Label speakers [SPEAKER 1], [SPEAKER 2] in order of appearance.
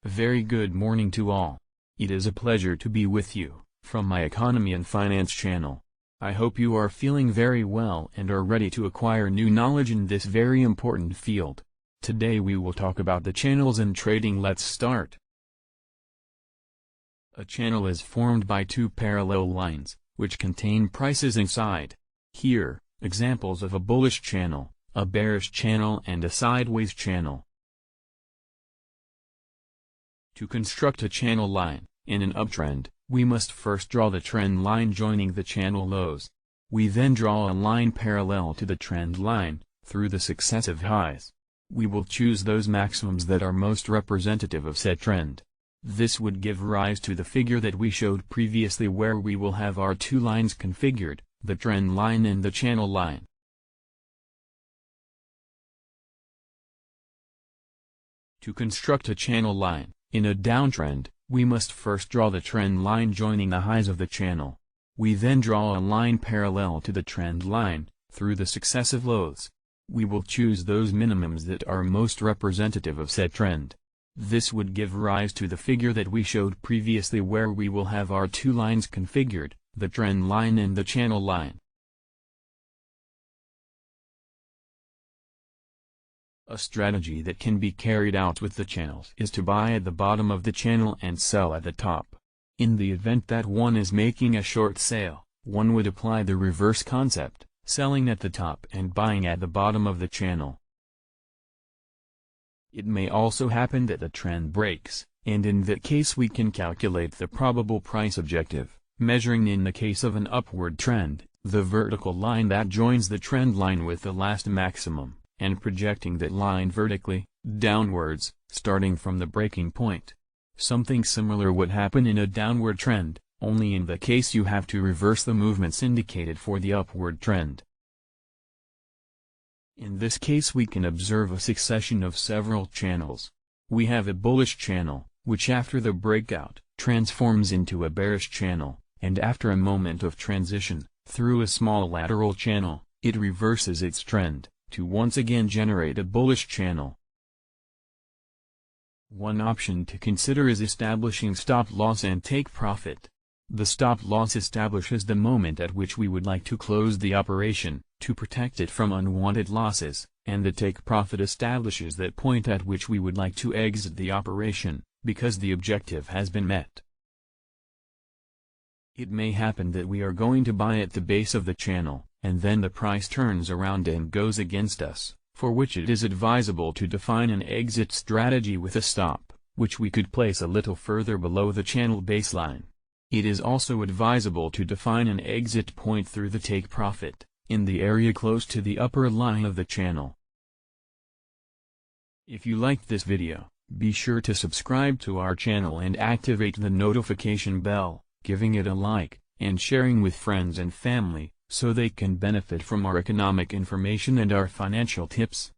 [SPEAKER 1] Very good morning to all. It is a pleasure to be with you, from my Economy and Finance channel. I hope you are feeling very well and are ready to acquire new knowledge in this very important field. Today we will talk about the channels in trading. Let's start. A channel is formed by two parallel lines, which contain prices inside. Here, examples of a bullish channel, a bearish channel and a sideways channel. To construct a channel line, in an uptrend, we must first draw the trend line joining the channel lows. We then draw a line parallel to the trend line, through the successive highs. We will choose those maximums that are most representative of said trend. This would give rise to the figure that we showed previously, where we will have our two lines configured, the trend line and the channel line. To construct a channel line, in a downtrend, we must first draw the trend line joining the highs of the channel. We then draw a line parallel to the trend line, through the successive lows. We will choose those minimums that are most representative of said trend. This would give rise to the figure that we showed previously, where we will have our two lines configured, the trend line and the channel line. A strategy that can be carried out with the channels is to buy at the bottom of the channel and sell at the top. In the event that one is making a short sale, one would apply the reverse concept, selling at the top and buying at the bottom of the channel. It may also happen that the trend breaks, and in that case we can calculate the probable price objective, measuring, in the case of an upward trend, the vertical line that joins the trend line with the last maximum, and projecting that line vertically, downwards, starting from the breaking point. Something similar would happen in a downward trend, only in the case you have to reverse the movements indicated for the upward trend. In this case we can observe a succession of several channels. We have a bullish channel, which after the breakout, transforms into a bearish channel, and after a moment of transition, through a small lateral channel, it reverses its trend, to once again generate a bullish channel. One option to consider is establishing stop loss and take profit. The stop loss establishes the moment at which we would like to close the operation, to protect it from unwanted losses, and the take profit establishes that point at which we would like to exit the operation, because the objective has been met. It may happen that we are going to buy at the base of the channel, and then the price turns around and goes against us, for which it is advisable to define an exit strategy with a stop, which we could place a little further below the channel baseline. It is also advisable to define an exit point through the take profit, in the area close to the upper line of the channel. If you liked this video, be sure to subscribe to our channel and activate the notification bell, giving it a like, and sharing with friends and family, so they can benefit from our economic information and our financial tips.